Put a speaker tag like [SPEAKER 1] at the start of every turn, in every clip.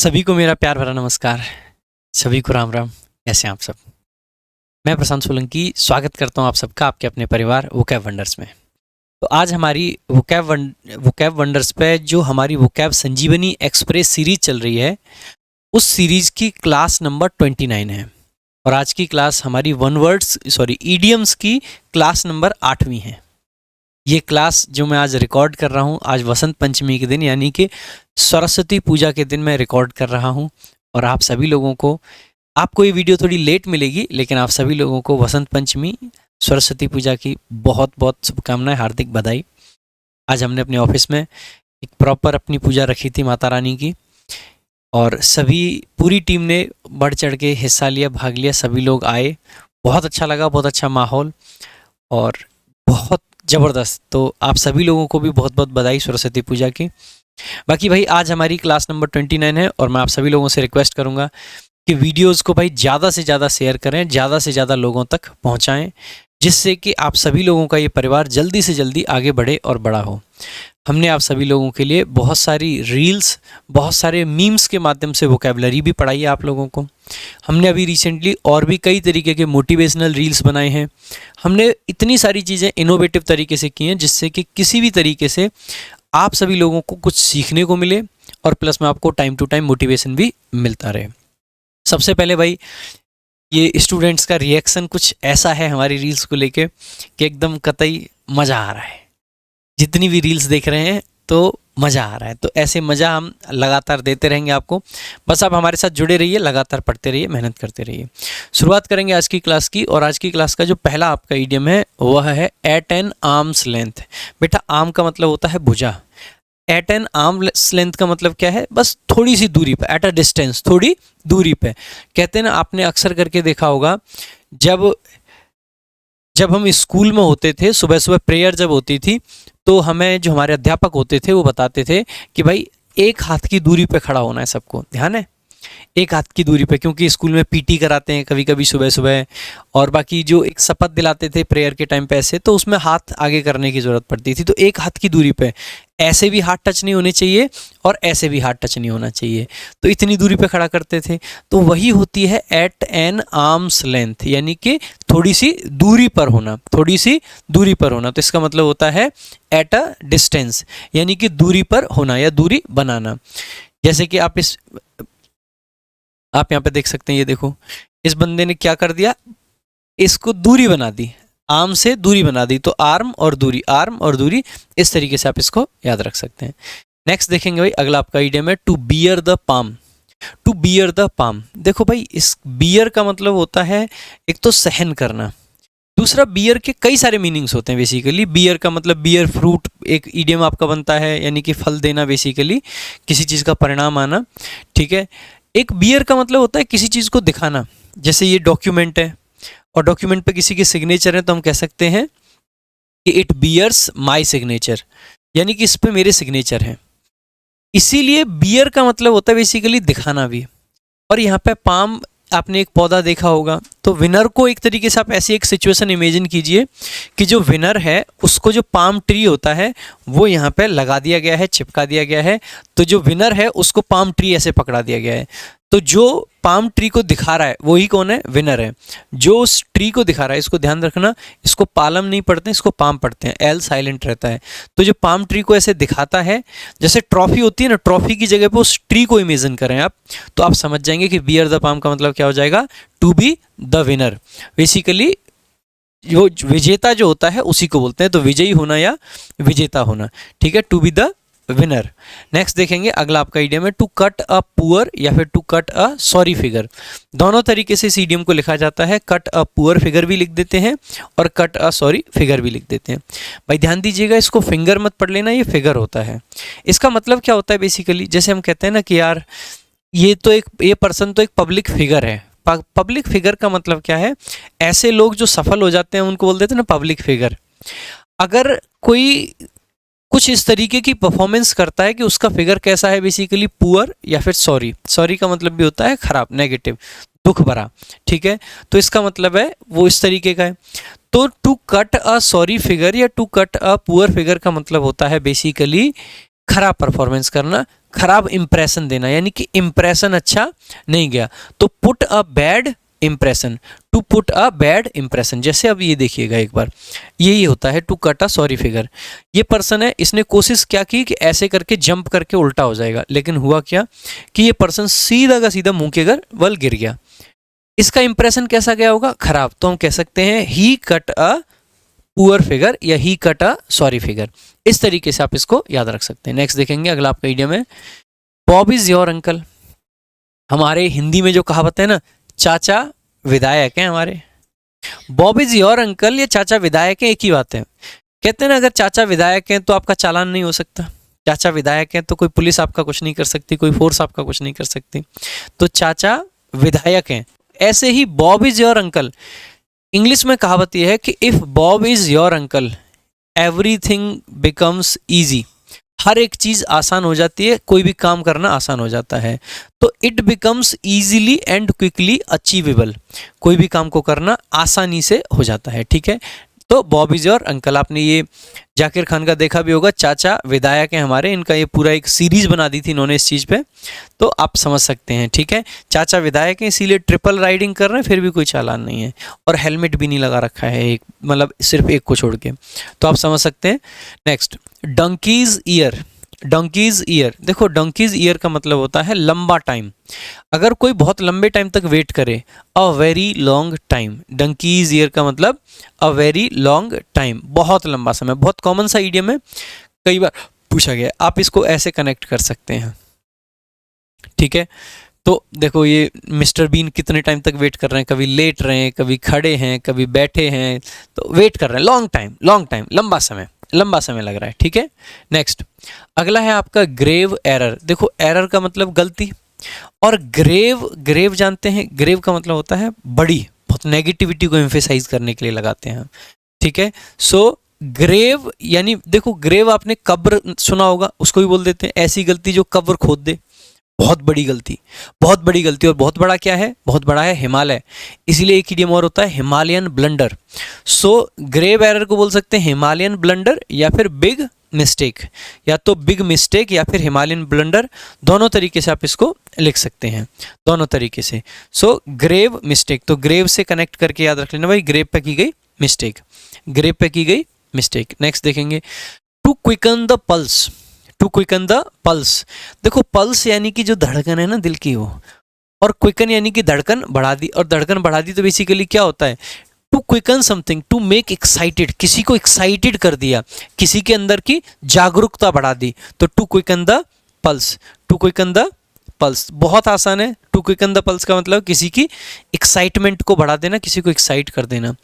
[SPEAKER 1] सभी को मेरा प्यार भरा नमस्कार। सभी को राम राम। कैसे हैं आप सब? मैं प्रशांत सोलंकी स्वागत करता हूं आप सबका आपके अपने परिवार वोकैब वंडर्स में। तो आज हमारी वोकैब वंडर्स पे जो हमारी वोकैब संजीवनी एक्सप्रेस सीरीज चल रही है, उस सीरीज की क्लास नंबर 29 है। और आज की क्लास हमारी ईडियम्स की क्लास नंबर 8वीं है। ये क्लास जो मैं आज रिकॉर्ड कर रहा हूँ, आज वसंत पंचमी के दिन यानी कि सरस्वती पूजा के दिन मैं रिकॉर्ड कर रहा हूँ। और आप सभी लोगों को, आपको ये वीडियो थोड़ी लेट मिलेगी, लेकिन आप सभी लोगों को वसंत पंचमी सरस्वती पूजा की बहुत बहुत शुभकामनाएं, हार्दिक बधाई। आज हमने अपने ऑफिस में एक प्रॉपर अपनी पूजा रखी थी माता रानी की, और सभी पूरी टीम ने बढ़ चढ़ के हिस्सा लिया, भाग लिया, सभी लोग आए। बहुत अच्छा लगा, बहुत अच्छा माहौल और बहुत ज़बरदस्त। तो आप सभी लोगों को भी बहुत बहुत बधाई सरस्वती पूजा की। बाकी भाई आज हमारी क्लास नंबर 29 है और मैं आप सभी लोगों से रिक्वेस्ट करूंगा कि वीडियोस को भाई ज़्यादा से ज़्यादा शेयर करें, ज़्यादा से ज़्यादा लोगों तक पहुंचाएं, जिससे कि आप सभी लोगों का ये परिवार जल्दी से जल्दी आगे बढ़े और बड़ा हो। हमने आप सभी लोगों के लिए बहुत सारी रील्स, बहुत सारे मीम्स के माध्यम से वोकैबलरी भी पढ़ाई है आप लोगों को। हमने अभी रिसेंटली और भी कई तरीके के मोटिवेशनल रील्स बनाए हैं। हमने इतनी सारी चीज़ें इनोवेटिव तरीके से की हैं, जिससे कि किसी भी तरीके से आप सभी लोगों को कुछ सीखने को मिले और प्लस में आपको टाइम टू टाइम मोटिवेशन भी मिलता रहे। सबसे पहले भाई ये स्टूडेंट्स का रिएक्शन कुछ ऐसा है हमारी रील्स को लेके कि एकदम कतई मज़ा आ रहा है। जितनी भी रील्स देख रहे हैं तो मज़ा आ रहा है। तो ऐसे मज़ा हम लगातार देते रहेंगे आपको। बस आप हमारे साथ जुड़े रहिए, लगातार पढ़ते रहिए, मेहनत करते रहिए। शुरुआत करेंगे आज की क्लास की, और आज की क्लास का जो पहला आपका इडियम है वह है एट एन आर्म्स लेंथ। बेटा आर्म का मतलब होता है भुजा। एट एन आर्म्स लेंथ का मतलब क्या है? बस थोड़ी सी दूरी पर, एट अ डिस्टेंस, थोड़ी दूरी पे। कहते हैं ना, आपने अक्सर करके देखा होगा, जब हम स्कूल में होते थे, सुबह सुबह प्रेयर जब होती थी, तो हमें जो हमारे अध्यापक होते थे वो बताते थे कि भाई एक हाथ की दूरी पे खड़ा होना है सबको। ध्यान है, एक हाथ की दूरी पे, क्योंकि स्कूल में पीटी कराते हैं कभी कभी सुबह सुबह, और बाकी जो एक शपथ दिलाते थे प्रेयर के टाइम पे ऐसे, तो उसमें हाथ आगे करने की ज़रूरत पड़ती थी। तो एक हाथ की दूरी पे, ऐसे भी हाथ टच नहीं होने चाहिए और ऐसे भी हाथ टच नहीं होना चाहिए, तो इतनी दूरी पे खड़ा करते थे। तो वही होती है एट एन आर्म्स लेंथ, यानी कि थोड़ी सी दूरी पर होना, थोड़ी सी दूरी पर होना। तो इसका मतलब होता है एट अ डिस्टेंस, यानी कि दूरी पर होना या दूरी बनाना। जैसे कि आप यहाँ पे देख सकते हैं, ये देखो, इस बंदे ने क्या कर दिया, इसको दूरी बना दी, आर्म से दूरी बना दी। तो आर्म और दूरी, आर्म और दूरी, इस तरीके से आप इसको याद रख सकते हैं। नेक्स्ट देखेंगे भाई, अगला आपका इडियम है to bear the palm. To bear the palm, देखो भाई, इस बियर का मतलब होता है एक तो सहन करना, दूसरा बियर के कई सारे मीनिंग्स होते हैं। बेसिकली बियर का मतलब बियर फ्रूट, एक इडियम आपका बनता है, यानी कि फल देना, बेसिकली किसी चीज़ का परिणाम आना। ठीक है, एक बियर का मतलब होता है किसी चीज़ को दिखाना। जैसे ये डॉक्यूमेंट है और डॉक्यूमेंट पे किसी के सिग्नेचर है, तो हम कह सकते हैं कि इट बियर्स माई सिग्नेचर, यानी कि इस पे मेरे सिग्नेचर हैं। इसीलिए बियर का मतलब होता है बेसिकली दिखाना भी। और यहाँ पे पाम, आपने एक पौधा देखा होगा, तो विनर को एक तरीके से आप ऐसी एक सिचुएशन इमेजिन कीजिए कि जो विनर है उसको जो पाम ट्री होता है वो यहाँ पे लगा दिया गया है, चिपका दिया गया है। तो जो विनर है उसको पाम ट्री ऐसे पकड़ा दिया गया है। तो जो पाम ट्री को दिखा रहा है वही कौन है? विनर है। जो उस ट्री को दिखा रहा है, इसको ध्यान रखना, इसको पालम नहीं पढ़ते हैं, इसको पाम पढ़ते हैं, एल साइलेंट रहता है। तो जो पाम ट्री को ऐसे दिखाता है, जैसे ट्रॉफी होती है ना, ट्रॉफी की जगह पे उस ट्री को इमेजिन करें आप, तो आप समझ जाएंगे कि बियर द पाम का मतलब क्या हो जाएगा, to be the winner. Basically जो विजेता जो होता है उसी को बोलते हैं, तो विजयी होना या विजेता होना। ठीक है, to be the winner. Next देखेंगे, अगला आपका इडियम है टू कट अ पुअर या फिर to cut a sorry figure. दोनों तरीके से इस इडियम को लिखा जाता है। कट अ पुअर फिगर भी लिख देते हैं और कट अ सॉरी फिगर भी लिख देते हैं। भाई ध्यान दीजिएगा, इसको फिंगर मत पढ़ लेना, ये फिगर होता है। इसका मतलब क्या होता है बेसिकली, जैसे हम कहते हैं ना कि यार ये पर्सन तो एक पब्लिक फिगर है। पब्लिक फिगर का मतलब क्या है? ऐसे लोग जो सफल हो जाते हैं उनको बोल देते हैं ना पब्लिक फिगर। अगर कोई कुछ इस तरीके की परफॉर्मेंस करता है कि उसका फिगर कैसा है, बेसिकली पुअर या फिर सॉरी। सॉरी का मतलब भी होता है खराब, नेगेटिव, दुख भरा। ठीक है, तो इसका मतलब है वो इस तरीके का है। तो to cut a sorry figure या to cut a poor figure का मतलब होता है बेसिकली खराब परफॉर्मेंस करना, खराब इंप्रेशन देना, यानी कि इंप्रेशन अच्छा नहीं गया, तो put a bad impression, to put a bad impression. जैसे अब ये देखिएगा एक बार, यही होता है to cut a sorry figure. ये पर्सन है, इसने कोशिश क्या की कि ऐसे करके जंप करके उल्टा हो जाएगा, लेकिन हुआ क्या कि ये पर्सन सीधा का सीधा मुंह के बल गिर गया। इसका इंप्रेशन कैसा गया होगा? खराब। तो हम कह सकते हैं ही कट अ पुअर फिगर या ही कट अ सॉरी फिगर। इस तरीके से आप इसको याद रख सकते हैं। नेक्स्ट देखेंगे अगला आपका इडियम है बॉब इज योर अंकल। हमारे हिंदी में जो कहावत है ना, चाचा विधायक हैं हमारे। बॉब इज योर अंकल या चाचा विधायक है, एक ही बात है। कहते हैं ना, अगर चाचा विधायक हैं तो आपका चालान नहीं हो सकता। चाचा विधायक हैं तो कोई पुलिस आपका कुछ नहीं कर सकती, कोई फोर्स आपका कुछ नहीं कर सकती। तो चाचा विधायक हैं। ऐसे ही Bob is your uncle, English में कहावत यह है कि if Bob is your uncle everything becomes easy. हर एक चीज आसान हो जाती है, कोई भी काम करना आसान हो जाता है। तो it becomes easily and quickly achievable, कोई भी काम को करना आसानी से हो जाता है। ठीक है, तो बॉब इज योर अंकल, आपने ये जाकिर खान का देखा भी होगा, चाचा विधायक हैं हमारे, इनका ये पूरा एक सीरीज बना दी थी इन्होंने इस चीज़ पे, तो आप समझ सकते हैं। ठीक है, चाचा विधायक हैं इसीलिए ट्रिपल राइडिंग कर रहे हैं, फिर भी कोई चालान नहीं है, और हेलमेट भी नहीं लगा रखा है, एक मतलब सिर्फ एक को छोड़ के, तो आप समझ सकते हैं। Next, donkeys year. Donkeys year, देखो डंकीज ईयर का मतलब होता है लंबा टाइम। अगर कोई बहुत लंबे टाइम तक वेट करे, a very long time. Donkeys year का मतलब अ वेरी लॉन्ग टाइम, बहुत लंबा समय। बहुत कॉमन सा इडियम है, कई बार पूछा गया, आप इसको ऐसे कनेक्ट कर सकते हैं। ठीक है, तो देखो ये मिस्टर बीन कितने टाइम तक वेट कर रहे हैं, कभी लेट रहे हैं, कभी खड़े हैं, कभी बैठे हैं, तो वेट कर रहे हैं लॉन्ग टाइम, लॉन्ग टाइम, लंबा समय, लंबा समय लग रहा है। ठीक है, नेक्स्ट अगला है आपका ग्रेव एरर। देखो एरर का मतलब गलती, और ग्रेव, ग्रेव जानते हैं, ग्रेव का मतलब होता है बड़ी, बहुत नेगेटिविटी को एम्फेसाइज करने के लिए लगाते हैं। ठीक है, सो ग्रेव यानी देखो ग्रेव आपने कब्र सुना होगा, उसको भी बोल देते हैं ऐसी गलती जो कब्र खोद दे, बहुत बड़ी गलती, बहुत बड़ी गलती। और बहुत बड़ा क्या है? बहुत बड़ा है हिमालय, इसीलिए एक इडियम और होता है हिमालयन ब्लंडर। सो ग्रेव एरर को बोल सकते हैं हिमालयन ब्लंडर या फिर बिग मिस्टेक, या तो बिग मिस्टेक या फिर हिमालयन ब्लंडर, दोनों तरीके से आप इसको लिख सकते हैं, दोनों तरीके से। सो ग्रेव मिस्टेक, तो ग्रेव से कनेक्ट करके याद रख लेना भाई, ग्रेव पे की गई मिस्टेक, ग्रेव पे की गई मिस्टेक। नेक्स्ट देखेंगे to quicken the pulse. To quicken the pulse, देखो पल्स यानी कि जो धड़कन है ना दिल की वो, और क्विकन यानी कि धड़कन बढ़ा दी, और धड़कन बढ़ा दी तो बेसिकली क्या होता है? To quicken something, to make excited, किसी को एक्साइटेड कर दिया, किसी के अंदर की जागरूकता बढ़ा दी, तो to quicken the pulse. To quicken the pulse बहुत आसान है। टू क्विकन द पल्स का मतलब किसी की एक्साइटमेंट को बढ़ा देना, किसी को एक्साइट कर देना।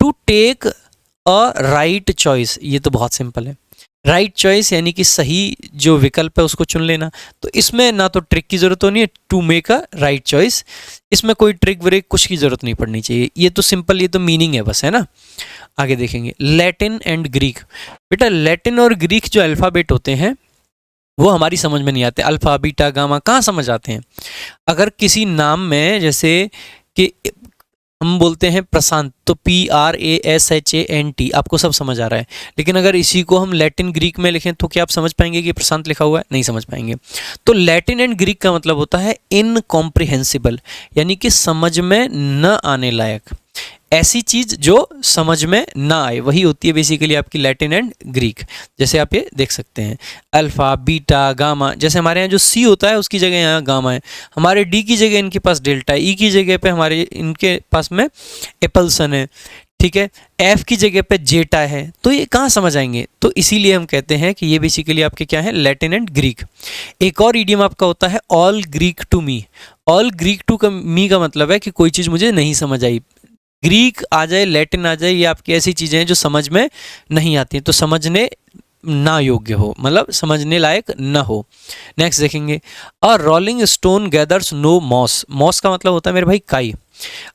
[SPEAKER 1] To take a right choice, ये तो बहुत सिंपल है। राइट चॉइस यानी कि सही जो विकल्प है उसको चुन लेना, तो इसमें ना तो ट्रिक की जरूरत होनी है, to make a right choice, इसमें कोई ट्रिक व्रिक कुछ की जरूरत नहीं पड़नी चाहिए, ये तो सिंपल, ये तो मीनिंग है बस, है ना। आगे देखेंगे लैटिन एंड ग्रीक। बेटा लैटिन और ग्रीक जो अल्फाबेट होते हैं वो हमारी समझ में नहीं आते, अल्फा बीटा गामा कहाँ समझ आते हैं। अगर किसी नाम में जैसे कि हम बोलते हैं प्रशांत, तो PRASHANT, आपको सब समझ आ रहा है, लेकिन अगर इसी को हम लैटिन ग्रीक में लिखें तो क्या आप समझ पाएंगे कि प्रशांत लिखा हुआ है? नहीं समझ पाएंगे। तो लैटिन एंड ग्रीक का मतलब होता है इनकॉम्प्रिहेंसिबल, यानी कि समझ में न आने लायक, ऐसी चीज जो समझ में ना आए, वही होती है बेसिकली आपकी लैटिन एंड ग्रीक। जैसे आप ये देख सकते हैं अल्फा बीटा गामा, जैसे हमारे यहाँ जो सी होता है उसकी जगह यहाँ गामा है, हमारे डी की जगह इनके पास डेल्टा है, ई की जगह पे हमारे इनके पास में एपल्सन है, ठीक है, एफ की जगह पे जेटा है, तो ये कहाँ समझ आएंगे? तो इसीलिए हम कहते हैं कि ये बेसिकली आपके क्या है, लैटिन एंड ग्रीक। एक और इडियम आपका होता है all Greek to me. All Greek to me का मतलब है कि कोई चीज़ मुझे नहीं समझ आई, ग्रीक आ जाए लैटिन आ जाए, ये आपकी ऐसी चीज़ें हैं जो समझ में नहीं आती हैं, तो समझने ना योग्य हो, मतलब समझने लायक ना हो। नेक्स्ट देखेंगे a rolling stone gathers no moss. Moss का मतलब होता है मेरे भाई काई।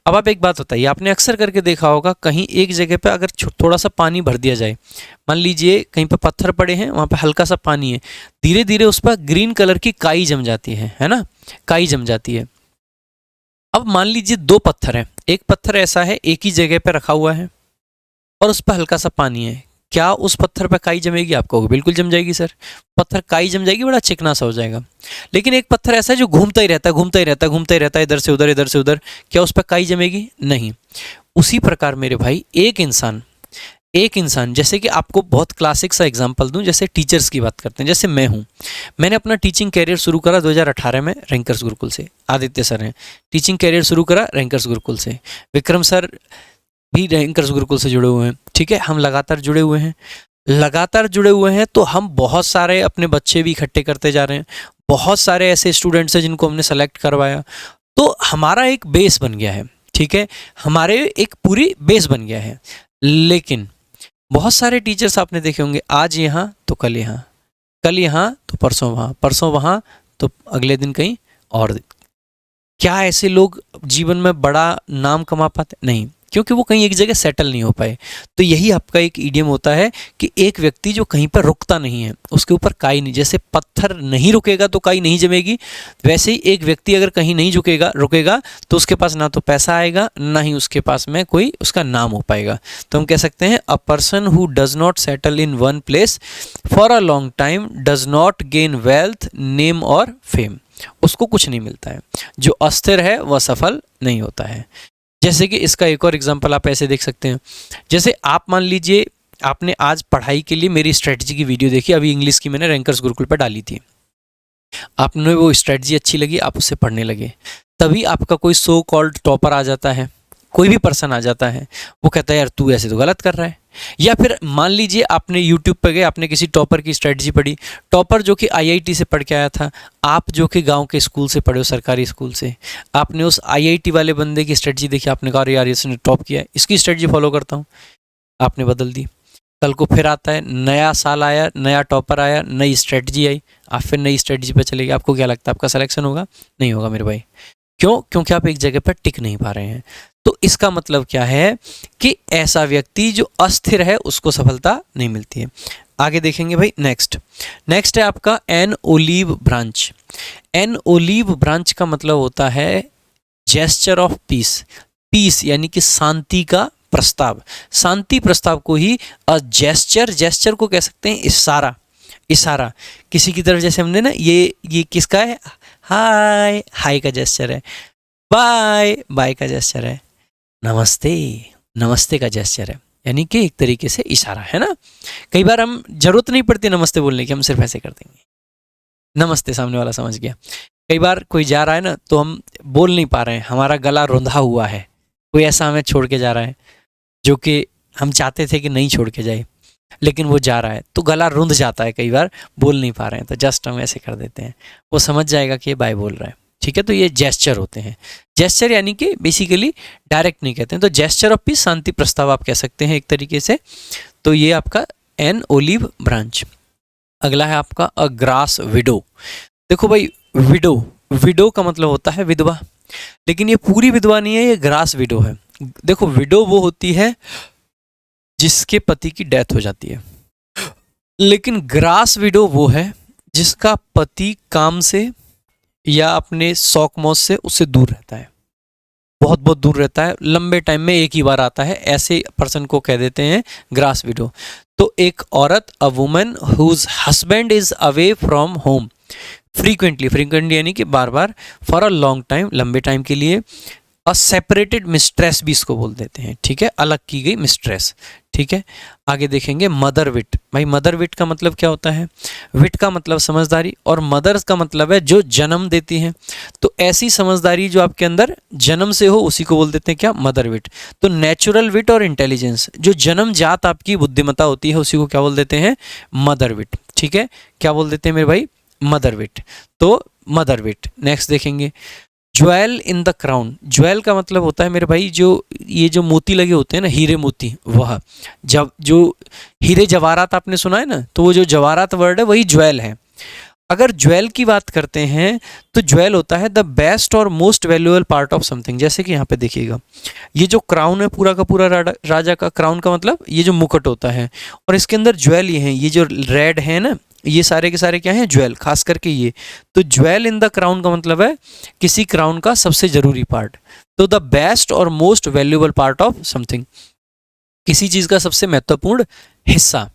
[SPEAKER 1] अब आप एक बात बताइए, आपने अक्सर करके देखा होगा कहीं एक जगह पे अगर थोड़ा सा पानी भर दिया जाए, मान लीजिए कहीं पे पत्थर पड़े हैं, वहाँ पे हल्का सा पानी है, धीरे धीरे उस पर ग्रीन कलर की काई जम जाती है ना, काई जम जाती है। अब मान लीजिए दो पत्थर हैं, एक पत्थर ऐसा है एक ही जगह पे रखा हुआ है और उस पर हल्का सा पानी है, क्या उस पत्थर पर काई जमेगी? आप कहोगे बिल्कुल जम जाएगी सर, पत्थर काई जम जाएगी, बड़ा चिकना सा हो जाएगा। लेकिन एक पत्थर ऐसा है जो घूमता ही रहता है, घूमता ही रहता है, घूमता ही रहता है, इधर से उधर, इधर से उधर, क्या उस पर काई जमेगी? नहीं। उसी प्रकार मेरे भाई एक इंसान जैसे कि आपको बहुत क्लासिक सा एग्जांपल दूं, जैसे टीचर्स की बात करते हैं, जैसे मैं हूं, मैंने अपना टीचिंग कैरियर शुरू करा 2018 में रैंकर्स गुरुकुल से। आदित्य सर हैं, टीचिंग कैरियर शुरू करा रैंकर्स गुरुकुल से। विक्रम सर भी रैंकर्स गुरुकुल से जुड़े हुए हैं, ठीक है। हम लगातार जुड़े हुए हैं, तो हम बहुत सारे अपने बच्चे भी इकट्ठे करते जा रहे हैं, बहुत सारे ऐसे स्टूडेंट्स हैं जिनको हमने सेलेक्ट करवाया, तो हमारा एक बेस बन गया है, ठीक है, हमारे एक पूरी बेस बन गया है। लेकिन बहुत सारे टीचर्स आपने देखे होंगे, आज यहाँ तो कल यहाँ, कल यहाँ तो परसों वहाँ, परसों वहाँ तो अगले दिन कहीं और। क्या ऐसे लोग जीवन में बड़ा नाम कमा पाते? नहीं, क्योंकि वो कहीं एक जगह सेटल नहीं हो पाए। तो यही आपका एक इडियम होता है कि एक व्यक्ति जो कहीं पर रुकता नहीं है, उसके ऊपर काई नहीं, जैसे पत्थर नहीं रुकेगा तो काई नहीं जमेगी, वैसे ही एक व्यक्ति अगर कहीं नहीं रुकेगा तो उसके पास ना तो पैसा आएगा, ना ही उसके पास में कोई उसका नाम हो पाएगा। तो हम कह सकते हैं a person who does not settle in one place for a long time does not gain wealth, name और फेम। उसको कुछ नहीं मिलता है। जो अस्थिर है वह सफल नहीं होता है। जैसे कि इसका एक और एग्जांपल आप ऐसे देख सकते हैं, जैसे आप मान लीजिए आपने आज पढ़ाई के लिए मेरी स्ट्रेटजी की वीडियो देखी, अभी इंग्लिश की मैंने रैंकर्स गुरुकुल पर डाली थी, आपने वो स्ट्रेटजी अच्छी लगी, आप उससे पढ़ने लगे, तभी आपका कोई सो कॉल्ड टॉपर आ जाता है, कोई भी पर्सन आ जाता है, वो कहता है यार तू ऐसे तो गलत कर रहा है। या फिर मान लीजिए आपने यूट्यूब पर गए, आपने किसी टॉपर की स्ट्रेटजी पढ़ी, टॉपर जो कि आईआईटी से पढ़ के आया था, आप जो कि गांव के स्कूल से पढ़े हो, सरकारी स्कूल से, आपने उस आईआईटी वाले बंदे की स्ट्रेटजी देखी, आपने कहा यार इसने टॉप किया है, इसकी स्ट्रेटजी फॉलो करता हूँ, आपने बदल दी। कल को फिर आता है, नया साल आया, नया टॉपर आया, नई स्ट्रेटजी आई, आप फिर नई स्ट्रेटजी पर चले गए। आपको क्या लगता है आपका सिलेक्शन होगा? नहीं होगा मेरे भाई। क्यों? क्योंकि आप एक जगह पर टिक नहीं पा रहे हैं। तो इसका मतलब क्या है कि ऐसा व्यक्ति जो अस्थिर है उसको सफलता नहीं मिलती है। आगे देखेंगे भाई, नेक्स्ट है आपका an olive branch. An olive branch का मतलब होता है जेस्चर ऑफ पीस। पीस यानी कि शांति का प्रस्ताव, शांति प्रस्ताव को ही जेस्चर को कह सकते हैं इशारा किसी की तरफ। जैसे हमने ना ये किसका है? हाय का जेस्चर है, बाय का जेस्चर है, नमस्ते का जेस्चर है, यानी कि एक तरीके से इशारा है ना। कई बार हम जरूरत नहीं पड़ती नमस्ते बोलने की, हम सिर्फ ऐसे कर देंगे, नमस्ते, सामने वाला समझ गया। कई बार कोई जा रहा है ना तो हम बोल नहीं पा रहे हैं, हमारा गला रुंधा हुआ है, कोई ऐसा हमें छोड़ के जा रहा है जो कि हम चाहते थे कि नहीं छोड़ के जाए, लेकिन वो जा रहा है तो गला रुंध जाता है, कई बार बोल नहीं पा रहे हैं, तो जस्ट हम ऐसे कर देते हैं, वो समझ जाएगा कि ये बाय बोल रहा है, ठीक है। तो ये जेस्चर होते हैं। जेस्चर यानी कि बेसिकली डायरेक्ट नहीं कहते हैं, तो जेस्चर ऑफ पीस, शांति प्रस्ताव आप कह सकते हैं एक तरीके से। तो ये आपका एन ओलिव ब्रांच। अगला है आपका अ ग्रास विडो। देखो भाई, विडो का मतलब होता है विधवा, लेकिन ये पूरी विधवा नहीं है, ये ग्रास विडो है। देखो, विडो वो होती है जिसके पति की डेथ हो जाती है, लेकिन ग्रास विडो वो है जिसका पति काम से या अपने शौक मौज से उससे दूर रहता है, बहुत दूर रहता है, लंबे टाइम में एक ही बार आता है, ऐसे पर्सन को कह देते हैं ग्रास विडो। तो एक औरत, a woman whose husband is away from home frequently यानी कि बार बार, फॉर अ लॉन्ग टाइम, लंबे टाइम के लिए, अ सेपरेटेड मिस्ट्रेस भी इसको बोल देते हैं, ठीक है, अलग की गई मिस्ट्रेस, ठीक है। आगे देखेंगे मदर विट। भाई मदर विट का मतलब क्या होता है? विट का मतलब समझदारी, और मदर्स का मतलब है जो जन्म देती हैं। तो ऐसी समझदारी जो आपके अंदर जन्म से हो उसी को बोल देते हैं क्या? मदर विट। तो नेचुरल विट और इंटेलिजेंस, जो जन्मजात आपकी बुद्धिमत्ता होती है उसी को क्या बोल देते हैं? मदर विट, ठीक है। क्या बोल देते हैं मेरे भाई? मदर विट। तो मदर विट। नेक्स्ट देखेंगे jewel in the crown. Jewel का मतलब होता है मेरे भाई जो ये जो मोती लगे होते हैं ना, हीरे मोती, वह जब जो हीरे जवाहरात आपने सुना है ना, तो वो जो जवाहरात वर्ड है वही ज्वेल है। अगर ज्वेल की बात करते हैं तो ज्वेल होता है द बेस्ट और most valuable part of something. जैसे कि यहाँ पे देखिएगा, ये जो क्राउन है पूरा का पूरा राजा का, क्राउन का मतलब ये जो मुकुट होता है, और इसके अंदर ज्वेल ये हैं, ये जो रेड है ना, ये सारे के सारे क्या हैं? ज्वेल, खास करके ये। तो ज्वेल इन द क्राउन का मतलब है किसी क्राउन का सबसे जरूरी पार्ट। तो द बेस्ट और most valuable part of something, किसी चीज का सबसे महत्वपूर्ण हिस्सा।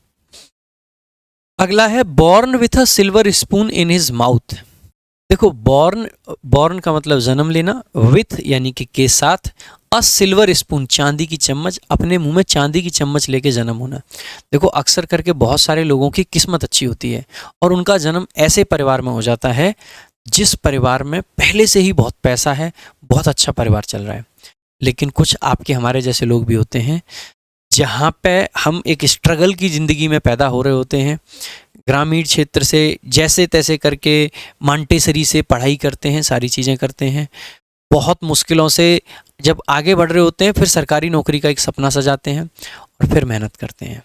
[SPEAKER 1] अगला है born with a silver spoon in his mouth. देखो बॉर्न का मतलब जन्म लेना, विथ यानी कि के साथ, अ सिल्वर स्पून चांदी की चम्मच, अपने मुंह में चांदी की चम्मच लेके जन्म होना। देखो अक्सर करके बहुत सारे लोगों की किस्मत अच्छी होती है और उनका जन्म ऐसे परिवार में हो जाता है जिस परिवार में पहले से ही बहुत पैसा है, बहुत अच्छा परिवार चल रहा है। लेकिन कुछ आपके हमारे जैसे लोग भी होते हैं जहाँ पे हम एक स्ट्रगल की ज़िंदगी में पैदा हो रहे होते हैं, ग्रामीण क्षेत्र से जैसे तैसे करके मांटेसरी से पढ़ाई करते हैं, सारी चीज़ें करते हैं, बहुत मुश्किलों से जब आगे बढ़ रहे होते हैं फिर सरकारी नौकरी का एक सपना सजाते हैं और फिर मेहनत करते हैं।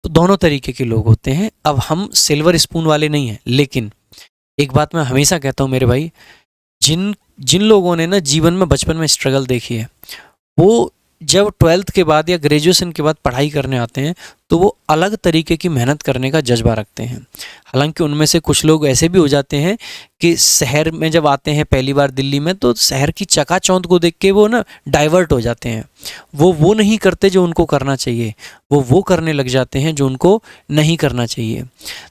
[SPEAKER 1] तो दोनों तरीके के लोग होते हैं। अब हम सिल्वर स्पून वाले नहीं हैं, लेकिन एक बात मैं हमेशा कहता हूँ मेरे भाई, जिन जिन लोगों ने ना जीवन में बचपन में स्ट्रगल देखी है, वो जब 12th के बाद या ग्रेजुएशन के बाद पढ़ाई करने आते हैं तो वो अलग तरीके की मेहनत करने का जज्बा रखते हैं। हालांकि उनमें से कुछ लोग ऐसे भी हो जाते हैं कि शहर में जब आते हैं पहली बार दिल्ली में, तो शहर की चकाचौंध को देख के वो ना डाइवर्ट हो जाते हैं। वो नहीं करते जो उनको करना चाहिए, वो करने लग जाते हैं जो उनको नहीं करना चाहिए।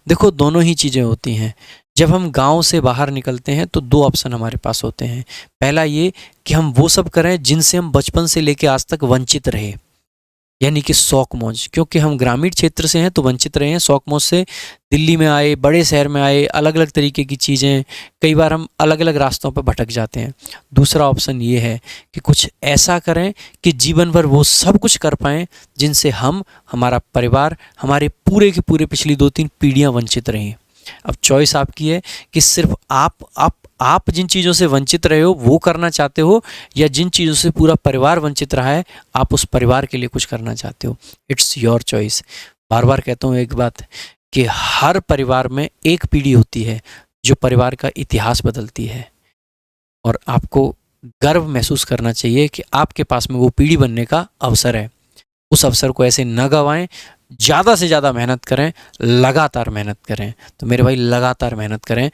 [SPEAKER 1] देखो दोनों ही चीज़ें होती हैं। जब हम गांव से बाहर निकलते हैं तो दो ऑप्शन हमारे पास होते हैं। पहला ये कि हम वो सब करें जिनसे हम बचपन से लेके आज तक वंचित रहे, यानी कि शौक मौज। क्योंकि हम ग्रामीण क्षेत्र से हैं तो वंचित रहे हैं शौक मौज से, दिल्ली में आए, बड़े शहर में आए, अलग अलग तरीके की चीज़ें, कई बार हम अलग अलग रास्तों पर भटक जाते हैं। दूसरा ऑप्शन ये है कि कुछ ऐसा करें कि जीवन भर वो सब कुछ कर पाएँ जिनसे हम, हमारा परिवार, हमारे पूरे के पूरे पिछली 2-3 पीढ़ियाँ वंचित रहें। अब चॉइस आपकी है कि सिर्फ आप जिन चीज़ों से वंचित रहे हो वो करना चाहते हो, या जिन चीज़ों से पूरा परिवार वंचित रहा है आप उस परिवार के लिए कुछ करना चाहते हो। It's your choice. बार बार कहता हूँ एक बात कि हर परिवार में एक पीढ़ी होती है जो परिवार का इतिहास बदलती है, और आपको गर्व महसूस करना चाहिए कि आपके पास में वो पीढ़ी बनने का अवसर है। उस अवसर को ऐसे न गंवाएं, ज़्यादा से ज़्यादा मेहनत करें, लगातार मेहनत करें। तो मेरे भाई लगातार मेहनत करें,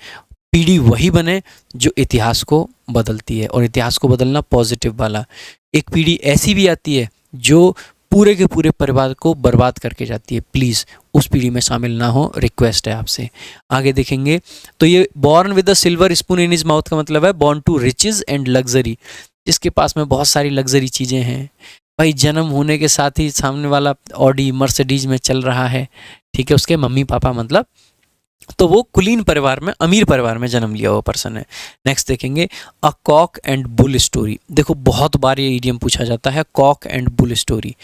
[SPEAKER 1] पीढ़ी वही बने जो इतिहास को बदलती है, और इतिहास को बदलना पॉजिटिव वाला। एक पीढ़ी ऐसी भी आती है जो पूरे के पूरे परिवार को बर्बाद करके जाती है। प्लीज़ उस पीढ़ी में शामिल ना हो, रिक्वेस्ट है आपसे। आगे देखेंगे तो ये born with a silver spoon in his mouth का मतलब है born to riches and luxury, जिसके पास में बहुत सारी लग्जरी चीज़ें हैं। भाई जन्म होने के साथ ही सामने वाला ऑडी मर्सिडीज में चल रहा है, ठीक है, उसके मम्मी पापा मतलब, तो वो कुलीन परिवार में, अमीर परिवार में जन्म लिया हुआ पर्सन है। नेक्स्ट देखेंगे a cock and bull story. देखो बहुत बार ये इडियम पूछा जाता है, कॉक एंड बुल स्टोरी।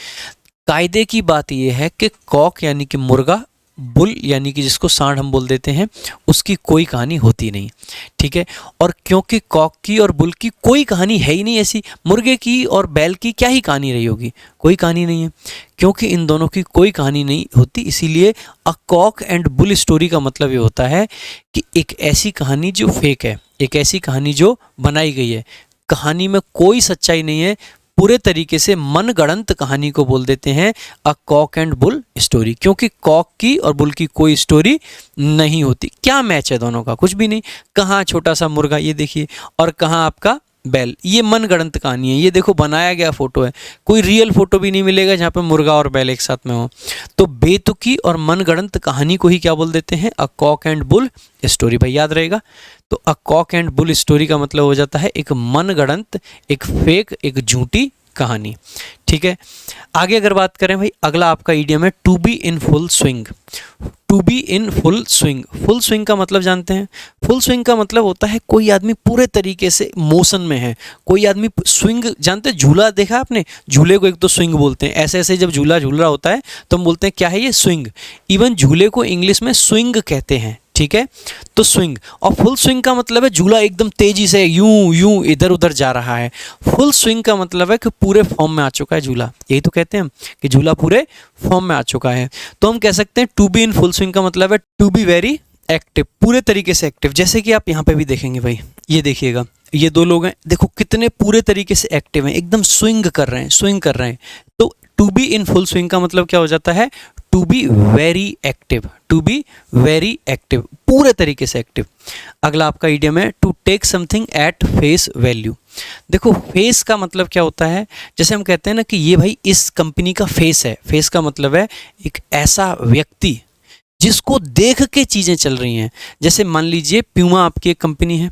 [SPEAKER 1] कायदे की बात यह है कि कॉक यानी कि मुर्गा, बुल यानी कि जिसको सांड हम बोल देते हैं, उसकी कोई कहानी होती नहीं, ठीक है। और क्योंकि कॉक की और बुल की कोई कहानी है ही नहीं ऐसी, मुर्गे की और बैल की क्या ही कहानी रही होगी, कोई कहानी नहीं है। क्योंकि इन दोनों की कोई कहानी नहीं होती, इसीलिए a cock and bull story का मतलब ये होता है कि एक ऐसी कहानी जो फेक है, एक ऐसी कहानी जो बनाई गई है, कहानी में कोई सच्चाई नहीं है, पूरे तरीके से मनगढ़ंत कहानी को बोल देते हैं a cock and bull story. क्योंकि कॉक की और बुल की कोई स्टोरी नहीं होती। क्या मैच है दोनों का? कुछ भी नहीं। कहाँ छोटा सा मुर्गा, ये देखिए, और कहाँ आपका बैल, ये मनगढ़ंत कहानी है। ये देखो बनाया गया फोटो है, कोई रियल फोटो भी नहीं मिलेगा जहाँ पे मुर्गा और बैल एक साथ में हो। तो बेतुकी और मनगढ़ंत कहानी को ही क्या बोल देते हैं? A cock and bull story. भाई याद रहेगा। तो a cock and bull story का मतलब हो जाता है एक मनगढ़ंत, एक फेक, एक झूठी कहानी, ठीक है। आगे अगर बात करें भाई, अगला आपका इडियम है to be in full swing. To be in full swing, full swing का मतलब जानते हैं? फुल स्विंग का मतलब होता है कोई आदमी पूरे तरीके से मोशन में है, कोई आदमी स्विंग, जानते हैं झूला देखा आपने? झूले को एक तो स्विंग बोलते हैं, ऐसे ऐसे जब झूला झूल रहा होता है तो हम बोलते हैं क्या है ये? स्विंग। इवन झूले को इंग्लिश में स्विंग कहते हैं, ठीक है। तो स्विंग, और फुल स्विंग का मतलब है झूला एकदम तेजी से यूं यूं इधर उधर जा रहा है। फुल स्विंग का मतलब है कि पूरे फॉर्म में आ चुका है झूला, यही तो कहते हैं हम कि झूला पूरे फॉर्म में आ चुका है। तो हम कह सकते हैं to be in full swing का मतलब है टू बी वेरी एक्टिव, पूरे तरीके से एक्टिव। जैसे कि आप यहाँ पे भी देखेंगे भाई, ये देखिएगा, ये दो लोग हैं, देखो कितने पूरे तरीके से एक्टिव हैं, एकदम स्विंग कर रहे हैं, स्विंग कर रहे हैं। तो to be in full swing का मतलब क्या हो जाता है? To be very active, to be very active, पूरे तरीके से एक्टिव। अगला आपका इडियम है to take something at face value. देखो फेस का मतलब क्या होता है, जैसे हम कहते हैं ना कि ये भाई इस कंपनी का फेस है। फेस का मतलब है एक ऐसा व्यक्ति जिसको देख के चीज़ें चल रही हैं। जैसे मान लीजिए प्यूमा आपकी एक कंपनी है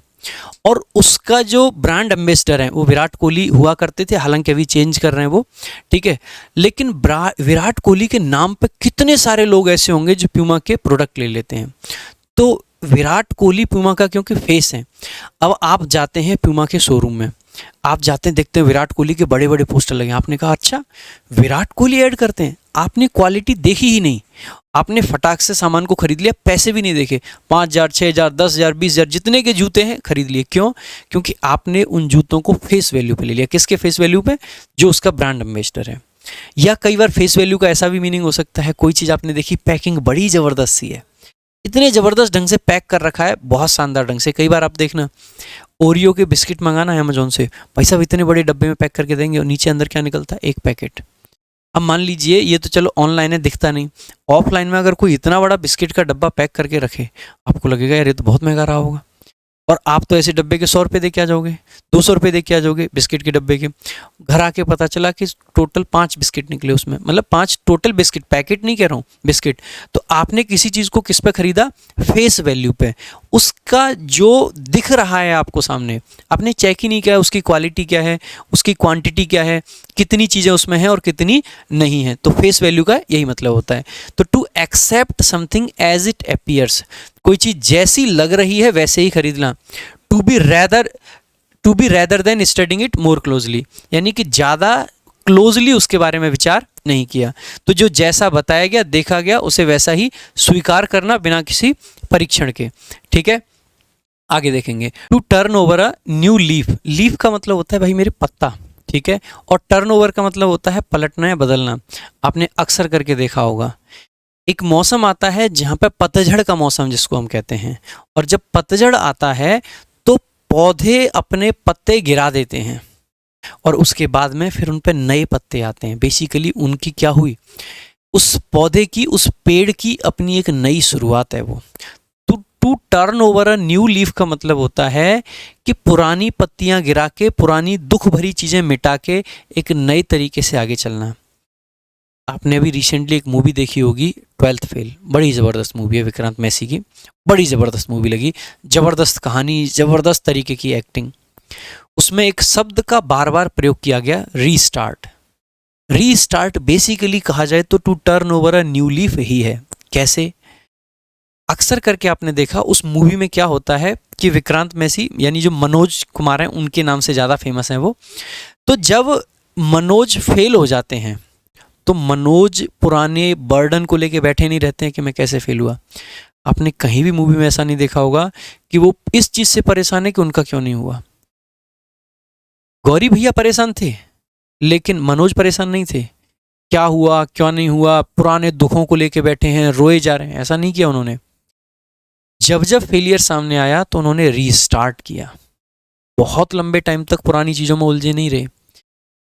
[SPEAKER 1] और उसका जो ब्रांड एम्बेसडर है वो विराट कोहली हुआ करते थे, हालांकि अभी चेंज कर रहे हैं वो, ठीक है। लेकिन विराट कोहली के नाम पे कितने सारे लोग ऐसे होंगे जो प्यूमा के प्रोडक्ट ले लेते हैं। तो विराट कोहली प्यूमा का क्योंकि फेस है। अब आप जाते हैं प्यूमा के शोरूम में, आप जाते हैं देखते हैं विराट कोहली के बड़े बड़े पोस्टर लगे, आपने कहा अच्छा विराट कोहली ऐड करते हैं। आपने क्वालिटी देखी ही नहीं, आपने फटाक से सामान को खरीद लिया, पैसे भी नहीं देखे, 5,000 6,000 10,000 20,000 जितने के जूते हैं खरीद लिए। क्यों? क्योंकि आपने उन जूतों को फेस वैल्यू पे ले लिया। किसके फेस वैल्यू पे? जो उसका ब्रांड एम्बेसडर है। या कई बार फेस वैल्यू का ऐसा भी मीनिंग हो सकता है, कोई चीज़ आपने देखी, पैकिंग बड़ी ज़बरदस्त सी है, इतने ज़बरदस्त ढंग से पैक कर रखा है, बहुत शानदार ढंग से। कई बार आप देखना ओरियो के बिस्किट मंगाना है अमेजोन से, भाई साहब इतने बड़े डब्बे में पैक करके देंगे और नीचे अंदर क्या निकलता है? एक पैकेट। अब मान लीजिए ये तो चलो ऑनलाइन है, दिखता नहीं, ऑफलाइन में अगर कोई इतना बड़ा बिस्किट का डब्बा पैक करके रखे, आपको लगेगा यार ये तो बहुत महंगा रहा होगा। और आप तो ऐसे डब्बे के 100 रुपये दे के आ जाओगे, 200 रुपये दे के आ जाओगे बिस्किट के डब्बे के। घर आके पता चला कि टोटल 5 बिस्किट निकले उसमें, मतलब 5 टोटल बिस्किट, पैकेट नहीं कह रहा हूँ, बिस्किट। तो आपने किसी चीज़ को किस पे खरीदा? फेस वैल्यू पे। उसका जो दिख रहा है आपको सामने, आपने चेक ही नहीं किया उसकी क्वालिटी क्या है, उसकी क्वांटिटी क्या है, कितनी चीज़ें उसमें हैं और कितनी नहीं है। तो फेस वैल्यू का यही मतलब होता है। तो to accept something as it appears, कोई चीज़ जैसी लग रही है वैसे ही खरीदना। To be rather than studying it more closely, यानी कि ज़्यादा क्लोजली उसके बारे में विचार नहीं किया। तो जो जैसा बताया गया, देखा गया, उसे वैसा ही स्वीकार करना बिना किसी परीक्षण के। ठीक है, आगे देखेंगे। To turn over a new leaf. Leaf का मतलब होता है भाई मेरे पत्ता, ठीक है। और टर्न ओवर का मतलब होता है पलटना या बदलना। आपने अक्सर करके देखा होगा, एक मौसम आता है जहाँ पे पतझड़ का मौसम जिसको हम कहते हैं, और जब पतझड़ आता है तो पौधे अपने पत्ते गिरा देते हैं और उसके बाद में फिर उन पे नए पत्ते आते हैं। बेसिकली उनकी क्या हुई, उस पौधे की, उस पेड़ की अपनी एक नई शुरुआत है वो। तो to turn over a new leaf का मतलब होता है कि पुरानी पत्तियां गिरा के, पुरानी दुख भरी चीजें मिटा के एक नए तरीके से आगे चलना। आपने अभी रिसेंटली एक मूवी देखी होगी 12th फेल, बड़ी ज़बरदस्त मूवी है विक्रांत मैसी की, बड़ी ज़बरदस्त मूवी लगी, ज़बरदस्त कहानी, ज़बरदस्त तरीके की एक्टिंग। उसमें एक शब्द का बार बार प्रयोग किया गया, रीस्टार्ट। रीस्टार्ट बेसिकली कहा जाए तो to turn over a new leaf ही है। कैसे? अक्सर करके आपने देखा उस मूवी में क्या होता है कि विक्रांत मैसी यानी जो मनोज कुमार हैं, उनके नाम से ज़्यादा फेमस हैं वो। तो जब मनोज फेल हो जाते हैं तो मनोज पुराने बर्डन को लेके बैठे नहीं रहते हैं कि मैं कैसे फेल हुआ। आपने कहीं भी मूवी में ऐसा नहीं देखा होगा कि वो इस चीज़ से परेशान है कि उनका क्यों नहीं हुआ। गौरी भैया परेशान थे लेकिन मनोज परेशान नहीं थे, क्या हुआ क्यों नहीं हुआ, पुराने दुखों को लेके बैठे हैं, रोए जा रहे हैं, ऐसा नहीं किया उन्होंने। जब जब फेलियर सामने आया तो उन्होंने रीस्टार्ट किया। बहुत लंबे टाइम तक पुरानी चीज़ों में उलझे नहीं रहे।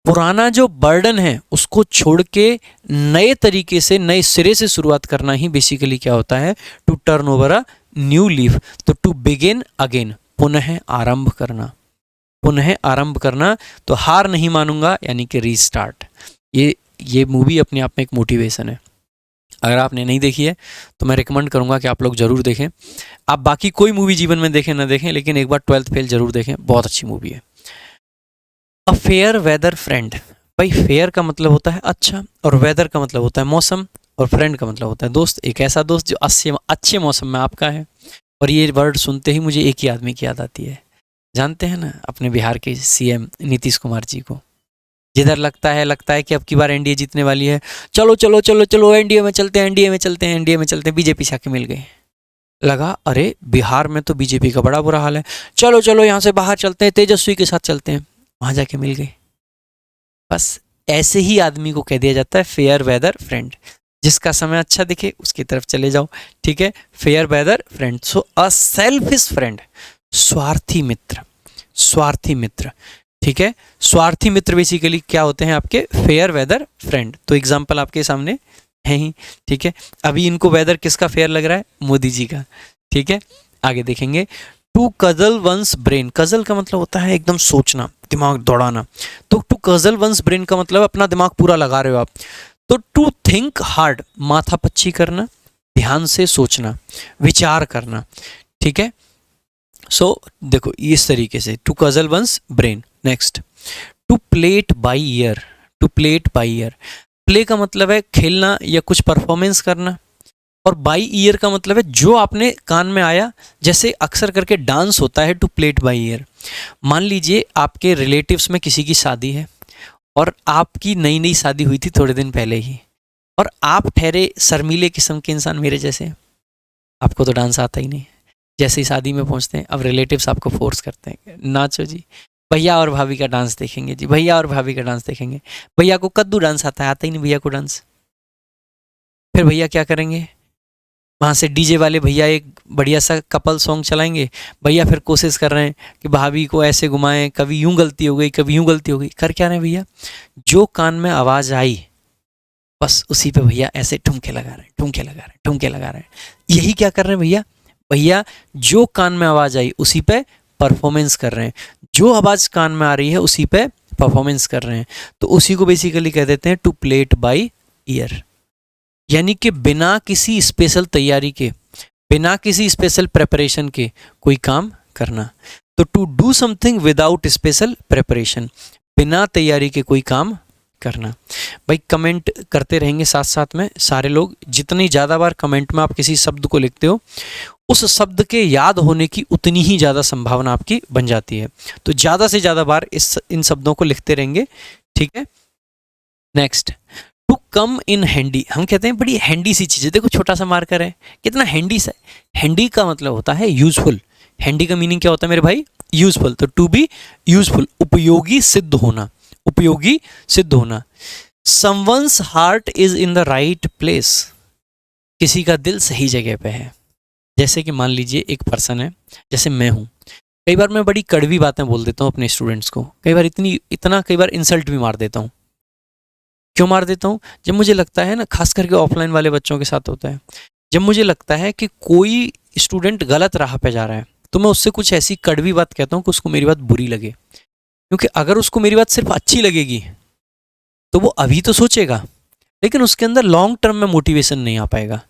[SPEAKER 1] पुराना जो बर्डन है उसको छोड़ के नए तरीके से, नए सिरे से शुरुआत करना ही बेसिकली क्या होता है, to turn over a new leaf. तो टू बिगिन अगेन, पुनः आरंभ करना, पुनः आरंभ करना। तो हार नहीं मानूंगा यानी कि रीस्टार्ट। ये मूवी अपने आप में एक मोटिवेशन है। अगर आपने नहीं देखी है तो मैं रिकमेंड करूंगा कि आप लोग जरूर देखें। आप बाकी कोई मूवी जीवन में देखें ना देखें, लेकिन एक बार 12th फेल जरूर देखें, बहुत अच्छी मूवी है। A fair weather friend. भाई फेयर का मतलब होता है अच्छा, और वेदर का मतलब होता है मौसम, और फ्रेंड का मतलब होता है दोस्त। एक ऐसा दोस्त जो अच्छे मौसम में आपका है। और ये वर्ड सुनते ही मुझे एक ही आदमी की याद आती है, जानते हैं ना, अपने बिहार के सीएम नीतीश कुमार जी को। जिधर लगता है कि अब की बार एनडीए जीतने वाली है, चलो चलो चलो चलो एनडीए में चलते हैं, एनडीए में चलते हैं, एनडीए में चलते हैं, बीजेपी से आके मिल गए। लगा अरे बिहार में तो बीजेपी का बड़ा बुरा हाल है, चलो चलो यहाँ से बाहर चलते हैं, तेजस्वी के साथ चलते हैं, वहाँ जाके मिल गए। बस ऐसे ही आदमी को कह दिया जाता है फेयर वेदर फ्रेंड। जिसका समय अच्छा दिखे उसकी तरफ चले जाओ, ठीक है, fair weather friend. So a selfish friend, स्वार्थी मित्र, स्वार्थी मित्र, ठीक है। स्वार्थी मित्र बेसिकली क्या होते हैं आपके, फेयर वेदर फ्रेंड। तो एग्जाम्पल आपके सामने है ही, ठीक है। अभी इनको वेदर किसका फेयर लग रहा है? मोदी जी का, ठीक है। आगे देखेंगे, to cudgel one's brain, cudgel का मतलब होता है एकदम सोचना, दिमाग दौड़ाना, तो टू कजल वंस ब्रेन का मतलब अपना दिमाग पूरा लगा रहे हो आप। तो टू थिंक हार्ड, माथा पच्ची करना, ध्यान से सोचना, विचार करना, ठीक है। सो देखो इस तरीके से to cudgel one's brain. Next, to play it by ear, to play it by ear, play का मतलब है खेलना या कुछ परफॉर्मेंस करना, और बाई ईयर का मतलब है जो आपने कान में आया, जैसे अक्सर करके डांस होता है to play it by ear. मान लीजिए आपके रिलेटिव्स में किसी की शादी है और आपकी नई नई शादी हुई थी थोड़े दिन पहले ही, और आप ठहरे शर्मीले किस्म के इंसान मेरे जैसे, आपको तो डांस आता ही नहीं। जैसे ही शादी में पहुंचते हैं, अब रिलेटिव्स आपको फोर्स करते हैं, नाचो जी, भैया और भाभी का डांस देखेंगे जी, भैया और भाभी का डांस देखेंगे। भैया को कद्दू डांस आता है, आता ही नहीं भैया को डांस। फिर भैया क्या करेंगे, वहाँ से डीजे वाले भैया एक बढ़िया सा कपल सॉन्ग चलाएंगे, भैया फिर कोशिश कर रहे हैं कि भाभी को ऐसे घुमाएं, कभी यूं गलती हो गई, कभी यूं गलती हो गई, कर क्या रहे हैं भैया, जो कान में आवाज़ आई बस उसी पे भैया ऐसे ठुमके लगा रहे हैं, ठुमके लगा रहे हैं, ठुमके लगा रहे हैं। यही क्या कर रहे हैं भैया, भैया जो कान में आवाज़ आई उसी पे परफॉर्मेंस कर रहे हैं, जो आवाज़ कान में आ रही है उसी पे परफॉर्मेंस कर रहे हैं। तो उसी को बेसिकली कह देते हैं to play it by ear, यानी कि बिना किसी स्पेशल तैयारी के, बिना किसी स्पेशल प्रेपरेशन के कोई काम करना। तो to do something without special preparation, बिना तैयारी के कोई काम करना। भाई कमेंट करते रहेंगे साथ साथ में सारे लोग, जितनी ज़्यादा बार कमेंट में आप किसी शब्द को लिखते हो उस शब्द के याद होने की उतनी ही ज़्यादा संभावना आपकी बन जाती है। तो ज़्यादा से ज़्यादा बार इन शब्दों को लिखते रहेंगे, ठीक है। Next, to come in handy, हम कहते हैं बड़ी हैंडी सी चीज़ है, देखो छोटा सा मार्कर है, कितना हैंडी सा है। हैंडी का मतलब होता है यूजफुल, हैंडी का मीनिंग क्या होता है मेरे भाई, यूजफुल। तो टू बी यूजफुल, उपयोगी सिद्ध होना, उपयोगी सिद्ध होना। Someone's heart is in the right place, किसी का दिल सही जगह पे है। जैसे कि मान लीजिए एक पर्सन है, जैसे मैं हूँ, कई बार मैं बड़ी कड़वी बातें बोल देता हूँ अपने स्टूडेंट्स को, कई बार कई बार इंसल्ट भी मार देता हूँ। क्यों मार देता हूँ, जब मुझे लगता है ना, खास करके ऑफलाइन वाले बच्चों के साथ होता है, जब मुझे लगता है कि कोई स्टूडेंट गलत राह पे जा रहा है तो मैं उससे कुछ ऐसी कड़वी बात कहता हूँ कि उसको मेरी बात बुरी लगे। क्योंकि अगर उसको मेरी बात सिर्फ अच्छी लगेगी तो वो अभी तो सोचेगा, लेकिन उसके अंदर लॉन्ग टर्म में मोटिवेशन नहीं आ पाएगा।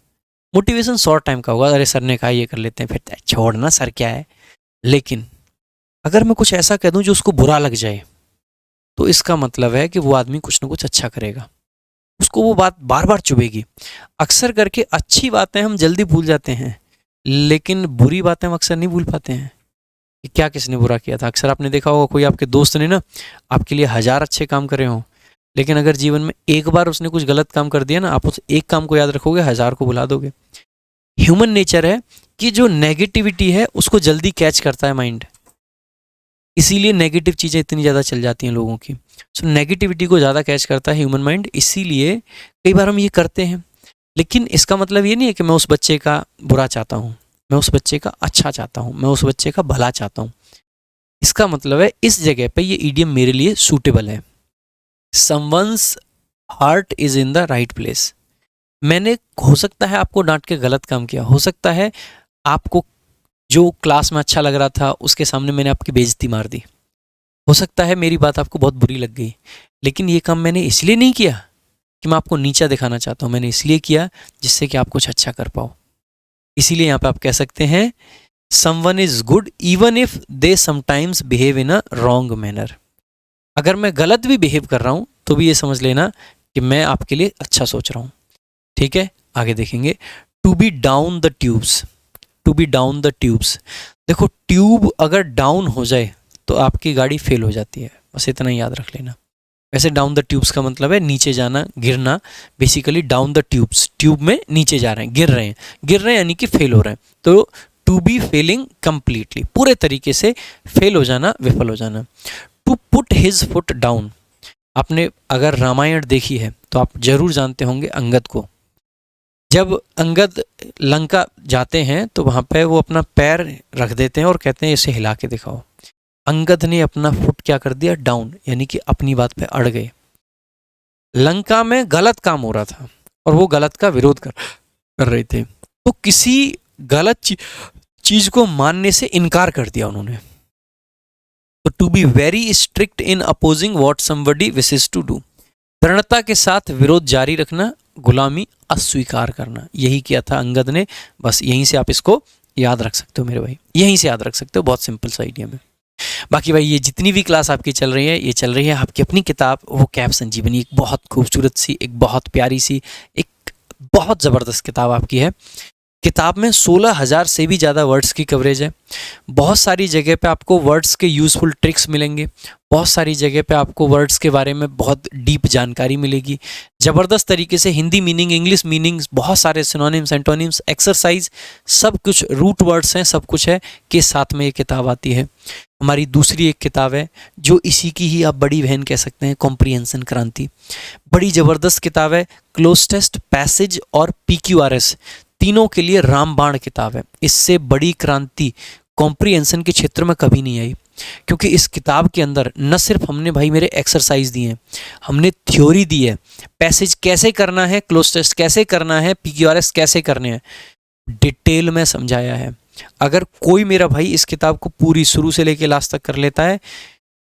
[SPEAKER 1] मोटिवेशन शॉर्ट टाइम का होगा, अरे सर ने कहा ये कर लेते हैं, फिर छोड़ना सर क्या है। लेकिन अगर मैं कुछ ऐसा कह दूं जो उसको बुरा लग जाए, तो इसका मतलब है कि वो आदमी कुछ ना कुछ अच्छा करेगा, उसको वो बात बार बार चुभेगी। अक्सर करके अच्छी बातें हम जल्दी भूल जाते हैं, लेकिन बुरी बातें हम अक्सर नहीं भूल पाते हैं कि क्या किसने बुरा किया था। अक्सर आपने देखा होगा कोई आपके दोस्त ने ना आपके लिए 1000 अच्छे काम करे हों, लेकिन अगर जीवन में एक बार उसने कुछ गलत काम कर दिया ना, आप उस एक काम को याद रखोगे, 1000 को भुला दोगे। ह्यूमन नेचर है कि जो नेगेटिविटी है उसको जल्दी कैच करता है माइंड, इसीलिए नेगेटिव चीज़ें इतनी ज़्यादा चल जाती हैं लोगों की। सो नेगेटिविटी को ज़्यादा कैच करता है ह्यूमन माइंड, इसीलिए कई बार हम ये करते हैं। लेकिन इसका मतलब ये नहीं है कि मैं उस बच्चे का बुरा चाहता हूँ, मैं उस बच्चे का अच्छा चाहता हूँ, मैं उस बच्चे का भला चाहता हूँ। इसका मतलब है इस जगह पे ये ईडियम मेरे लिए सूटेबल है। Someone's heart is in the right place. मैंने, हो सकता है आपको डांट के गलत काम किया, हो सकता है आपको जो क्लास में अच्छा लग रहा था उसके सामने मैंने आपकी बेइज्जती मार दी, हो सकता है मेरी बात आपको बहुत बुरी लग गई, लेकिन ये काम मैंने इसलिए नहीं किया कि मैं आपको नीचा दिखाना चाहता हूँ, मैंने इसलिए किया जिससे कि आप कुछ अच्छा कर पाओ। इसीलिए यहाँ पे आप कह सकते हैं someone is good even if they sometimes behave in a wrong manner. अगर मैं गलत भी बिहेव कर रहा हूँ तो भी ये समझ लेना कि मैं आपके लिए अच्छा सोच रहा हूँ, ठीक है। आगे देखेंगे, to be down the tubes, to be down the tubes. देखो ट्यूब अगर डाउन हो जाए तो आपकी गाड़ी फेल हो जाती है, बस इतना ही याद रख लेना। वैसे डाउन द ट्यूब्स का मतलब है नीचे जाना, गिरना। Basically down the tubes, tube में नीचे जा रहे हैं, गिर रहे हैं, गिर रहे हैं यानी कि फेल हो रहे हैं। तो टू बी फेलिंग कंप्लीटली, पूरे तरीके से फेल हो जाना, विफल हो जाना। To put his foot down, आपने अगर रामायण देखी है तो आप जरूर जानते होंगे अंगद को। जब अंगद लंका जाते हैं तो वहाँ पे वो अपना पैर रख देते हैं और कहते हैं इसे हिला के दिखाओ। अंगद ने अपना फुट क्या कर दिया, डाउन, यानी कि अपनी बात पे अड़ गए। लंका में गलत काम हो रहा था, और वो गलत का विरोध कर रहे थे। तो किसी गलत चीज को मानने से इनकार कर दिया उन्होंने। तो to be very strict in opposing what somebody wishes to do, दृढ़ता के साथ विरोध जारी रखना, गुलामी अस्वीकार करना, यही किया था अंगद ने। बस यहीं से आप इसको याद रख सकते हो मेरे भाई, यहीं से याद रख सकते हो, बहुत सिंपल सा आइडिया में। बाकी भाई ये जितनी भी क्लास आपकी चल रही है, ये चल रही है आपकी अपनी किताब वोकैब संजीवनी। एक बहुत खूबसूरत सी, एक बहुत प्यारी सी, एक बहुत ज़बरदस्त किताब आपकी है। किताब में 16,000 से भी ज़्यादा वर्ड्स की कवरेज है। बहुत सारी जगह पे आपको वर्ड्स के यूज़फुल ट्रिक्स मिलेंगे, बहुत सारी जगह पे आपको वर्ड्स के बारे में बहुत डीप जानकारी मिलेगी। ज़बरदस्त तरीके से हिंदी मीनिंग, इंग्लिश मीनिंग्स, बहुत सारे सिनोनिम्स, एंटोनिम्स, एक्सरसाइज, सब कुछ रूट वर्ड्स हैं, सब कुछ है के साथ में ये किताब आती है। हमारी दूसरी एक किताब है जो इसी की ही आप बड़ी बहन कह सकते हैं, कॉम्प्रिहेंशन क्रांति। बड़ी ज़बरदस्त किताब है। क्लोज टेस्ट, पैसेज और PQRS तीनों के लिए रामबाण किताब है। इससे बड़ी क्रांति कॉम्प्रिहेंशन के क्षेत्र में कभी नहीं आई, क्योंकि इस किताब के अंदर न सिर्फ हमने भाई मेरे एक्सरसाइज दिए हैं, हमने थ्योरी दी है, पैसेज कैसे करना है, क्लोज टेस्ट कैसे करना है, PQRS कैसे करने हैं, डिटेल में समझाया है। अगर कोई मेरा भाई इस किताब को पूरी शुरू से लेकर लास्ट तक कर लेता है,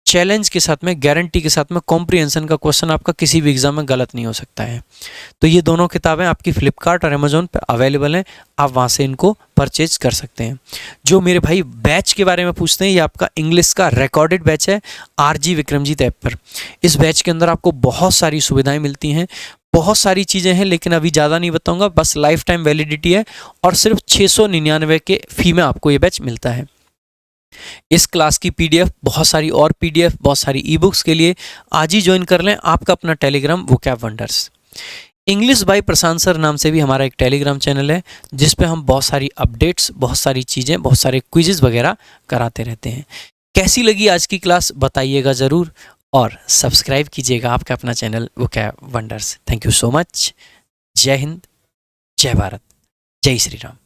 [SPEAKER 1] चैलेंज के साथ में, गारंटी के साथ में, कॉम्प्रिहेंशन का क्वेश्चन आपका किसी भी एग्जाम में गलत नहीं हो सकता है। तो ये दोनों किताबें आपकी फ्लिपकार्ट और अमेजोन पे अवेलेबल हैं, आप वहाँ से इनको परचेज कर सकते हैं। जो मेरे भाई बैच के बारे में पूछते हैं, ये आपका इंग्लिश का रिकॉर्डेड बैच है RG विक्रमजीत ऐप पर। इस बैच के अंदर आपको बहुत सारी सुविधाएं मिलती हैं, बहुत सारी चीज़ें हैं, लेकिन अभी ज़्यादा नहीं बताऊँगा, बस लाइफ टाइम वैलिडिटी है और सिर्फ 699 के फ़ी में आपको ये बैच मिलता है। इस क्लास की PDF, बहुत सारी और PDF, बहुत सारी ई-बुक्स के लिए आज ही ज्वाइन कर लें आपका अपना Telegram vocab wonders. English by Prashant sir नाम से भी हमारा एक टेलीग्राम चैनल है, जिस पे हम बहुत सारी अपडेट्स, बहुत सारी चीज़ें, बहुत सारे क्विजेज़ वगैरह कराते रहते हैं। कैसी लगी आज की क्लास बताइएगा ज़रूर, और सब्सक्राइब कीजिएगा आपका अपना channel vocab wonders. Thank you so much. जय हिंद, जय भारत, जय श्री राम।